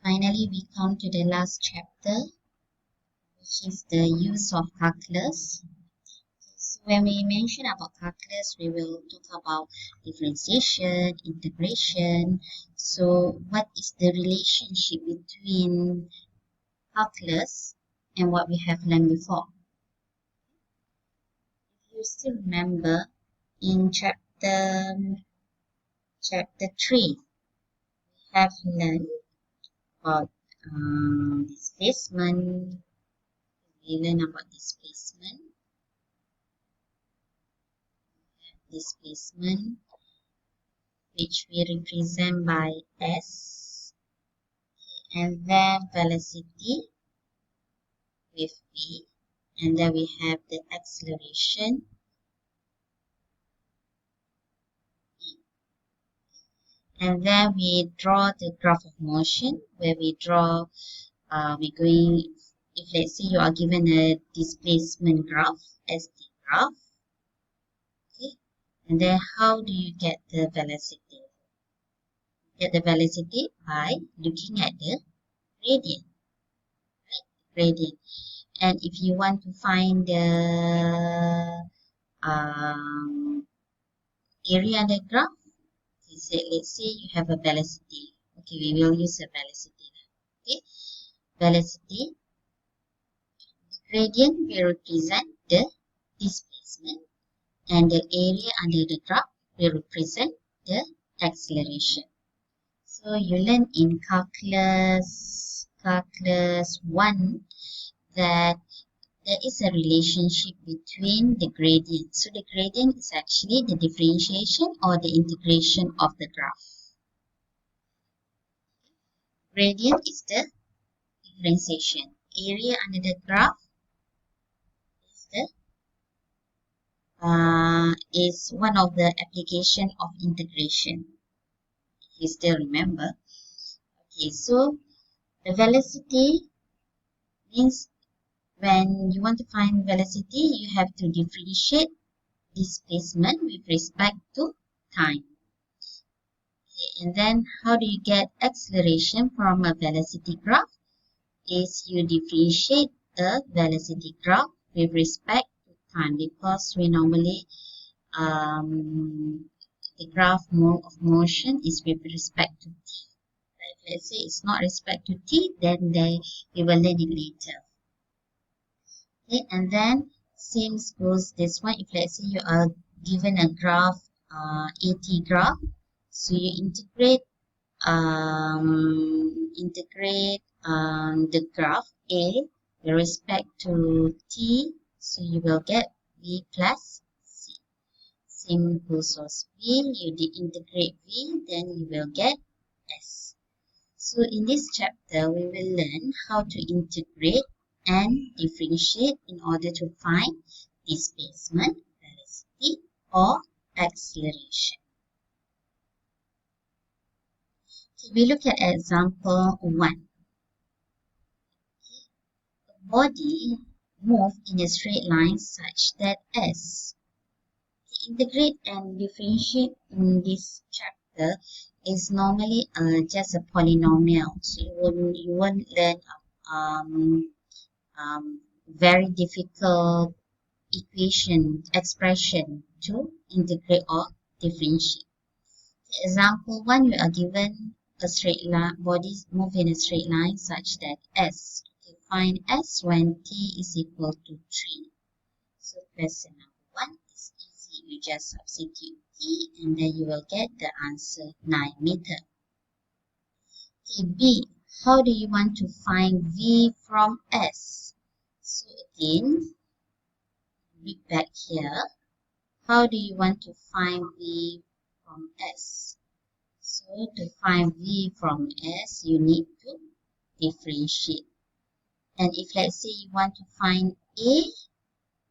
Finally, we come to the last chapter, which is the use of calculus. So when we mention about calculus, we will talk about differentiation, integration. So what is the relationship between calculus and what we have learned before? If you still remember, in chapter 3, we have learned about displacement. We learn about displacement, which we represent by S, and then velocity with V, and then we have the acceleration E. And then we draw the graph of motion, where we draw, if let's say you are given a displacement graph, ST graph, okay, and then how do you get the velocity? Get the velocity by looking at the gradient, right? Gradient. And if you want to find the area under graph, let's say you have a velocity. Okay, we will use a velocity. Okay, velocity. The gradient will represent the displacement, and the area under the graph will represent the acceleration. So you learn in calculus 1 that there is a relationship between the gradient. So the gradient is actually the differentiation or the integration of the graph. Gradient is the differentiation. Area under the graph is one of the application of integration. If you still remember. Okay, so the velocity means when you want to find velocity, you have to differentiate displacement with respect to time. Okay, and then how do you get acceleration from a velocity graph? Is you differentiate the velocity graph with respect to time, because we normally the graph mode of motion is with respect to t. But if let's say it's not respect to t, then we will learn it later. Okay, and then same goes this one. If let's say you are given a graph, AT graph, so you integrate the graph A with respect to t, so you will get V plus C. Same goes for V, you integrate V, then you will get S. So in this chapter, we will learn how to integrate and differentiate in order to find displacement, velocity, or acceleration. Okay, we look at example 1. A body moves in a straight line such that S. To integrate and differentiate in this chapter is normally just a polynomial. So you won't learn very difficult expression to integrate or differentiate. Example 1, you are given a straight line, bodies move in a straight line such that S. Okay, find S when t is equal to 3. So question number 1 is easy. You just substitute t and then you will get the answer 9 meters. Okay, B. How do you want to find V from S? So again, read back here. How do you want to find V from S? So to find V from S, you need to differentiate. And if let's say you want to find A,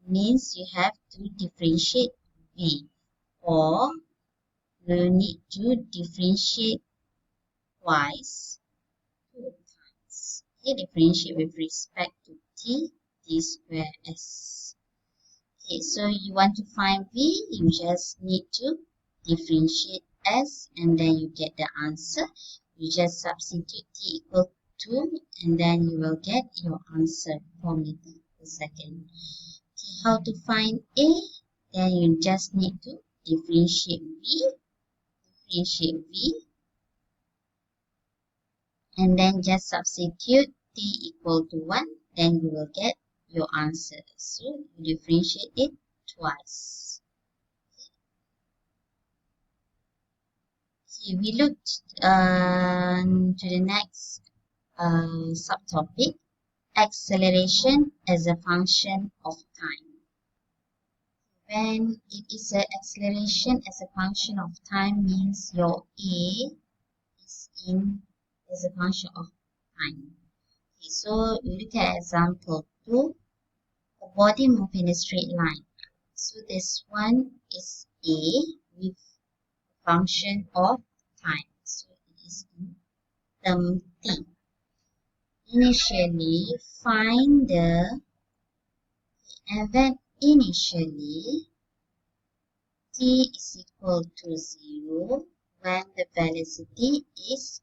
means you have to differentiate V, or you need to differentiate twice, 2 times. Okay, differentiate with respect to t square s. Okay, so you want to find V, you just need to differentiate S and then you get the answer. You just substitute t equal 2, and then you will get your answer 4 meters per second. Okay, how to find A? Then you just need to differentiate V, and then just substitute t equal to 1, then you will get your answer. So you differentiate it twice. Okay, we look to the next subtopic, acceleration as a function of time. When it is an acceleration as a function of time, means your A is in as a function of time. Okay, so we look at example 2, the body move in a straight line. So this one is A with function of time. So it is in term T. Initially, find the, and then initially T is equal to 0 when the velocity is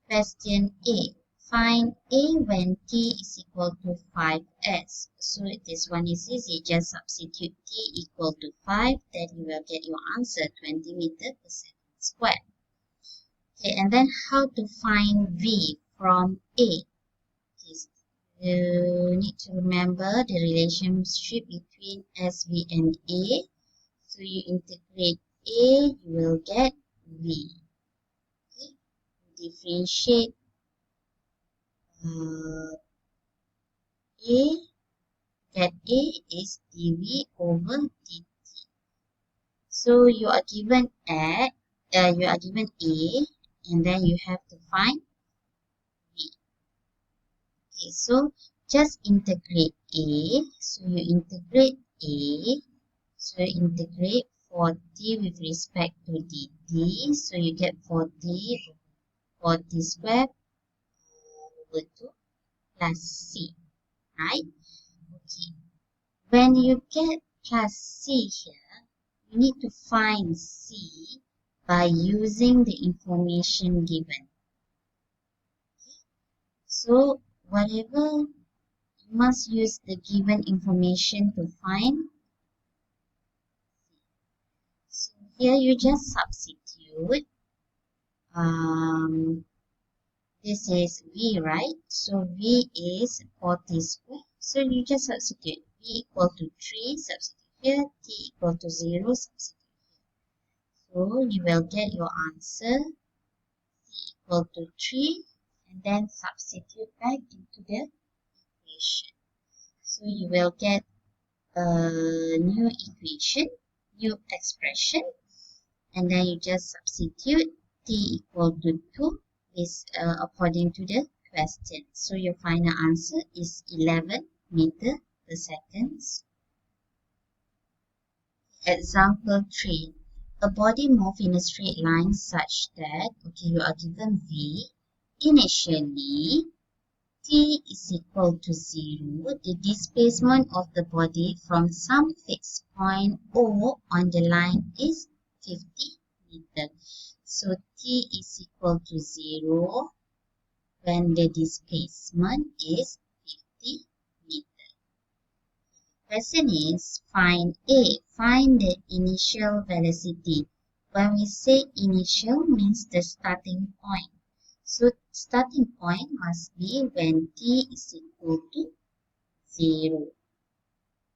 3. Question A. Find A when T is equal to 5s. So this one is easy. Just substitute T equal to 5. Then you will get your answer 20 meters per second squared. Okay, and then how to find V from A? You need to remember the relationship between SV and A. So you integrate A, you will get V. Okay. Differentiate A, get A is dV over dt. So you are given A, and then you have to find V. Okay, so just integrate A. So you integrate A. So you integrate 4t with respect to dt. So you get 4t squared over 2 plus c. Right? Okay. When you get plus c here, you need to find c by using the information given. So whatever, you must use the given information to find. So here you just substitute. This is V, right? So V is 40 squared. So you just substitute V equal to 3, substitute here, T equal to 0, substitute here. So you will get your answer, T equal to 3, and then substitute back into the equation. So you will get a new equation, new expression, and then you just substitute T equal to 2 is according to the question. So your final answer is 11 meters per second. Example 3. A body moves in a straight line such that, okay, you are given V. Initially, T is equal to 0. The displacement of the body from some fixed point O on the line is 50 meters. So T is equal to 0 when the displacement is 50 meters. Question is, find A. Find the initial velocity. When we say initial, means the starting point. So starting point must be when T is equal to 0.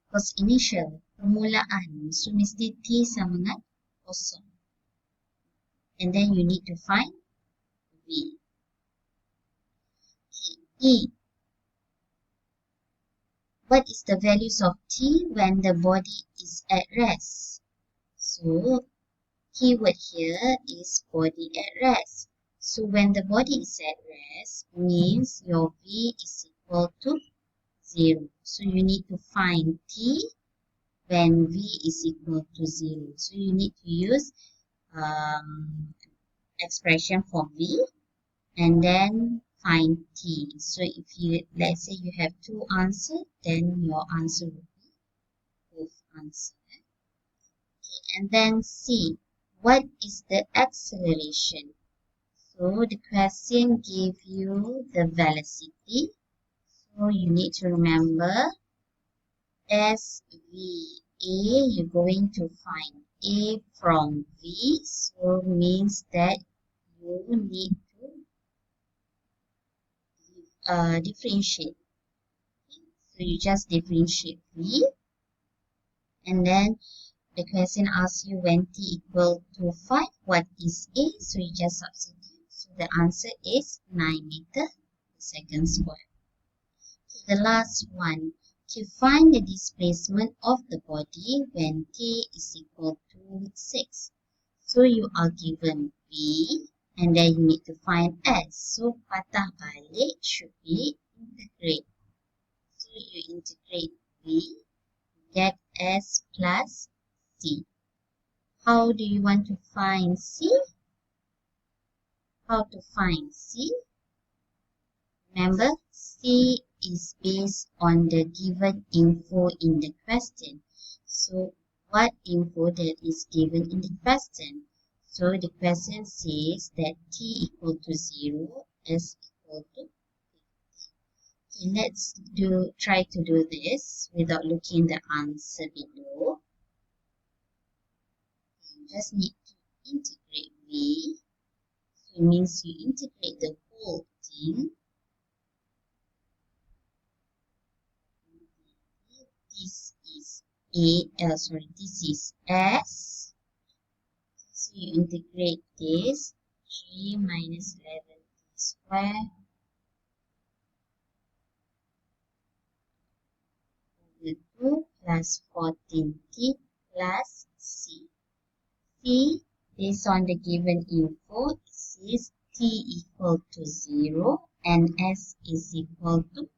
Because initial, permulaan. So mesti T sama dengan kosong. And then you need to find V. E. What is the values of T when the body is at rest? So keyword here is body at rest. So when the body is at rest, means your V is equal to 0. So you need to find T when V is equal to 0. So you need to use expression for V and then find T. So if you, let's say you have two answers, then your answer will be both answers. Okay, and then C. What is the acceleration? So So the question give you the velocity. So you need to remember SVA, you're going to find A from V. So means that you need to differentiate. So you just differentiate V, and then the question asks you when t equal to 5, what is A? So you just substitute. So the answer is 9 meters per second square. The last one, to find the displacement of the body when t is equal to 6. So you are given V, and then you need to find S. So patah balik should be integrate. So you integrate V, get S plus C. How do you want to find C? How to find C? Remember, C is based on the given info in the question. So, what info that is given in the question? So, the question says that t equal to 0, s equal to 50. Okay, let's try to do this without looking the answer below. You just need to integrate V. So, it means you integrate the whole thing. This is this is S. So you integrate this 3 minus 11t square over 2 plus 14t plus C. C, based on the given info, it says t equal to 0 and S is equal to 50.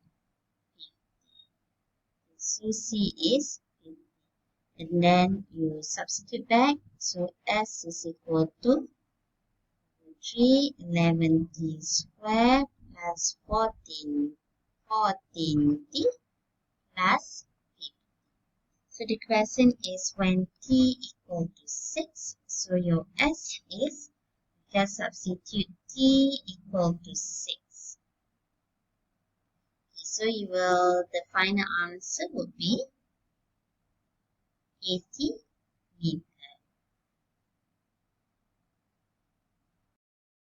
So C is 50. And then you substitute back. So S is equal to 311t square plus 14t plus 50. So the question is when t equal to 6. So your S is, just substitute t equal to 6. So the final answer would be 80 meters.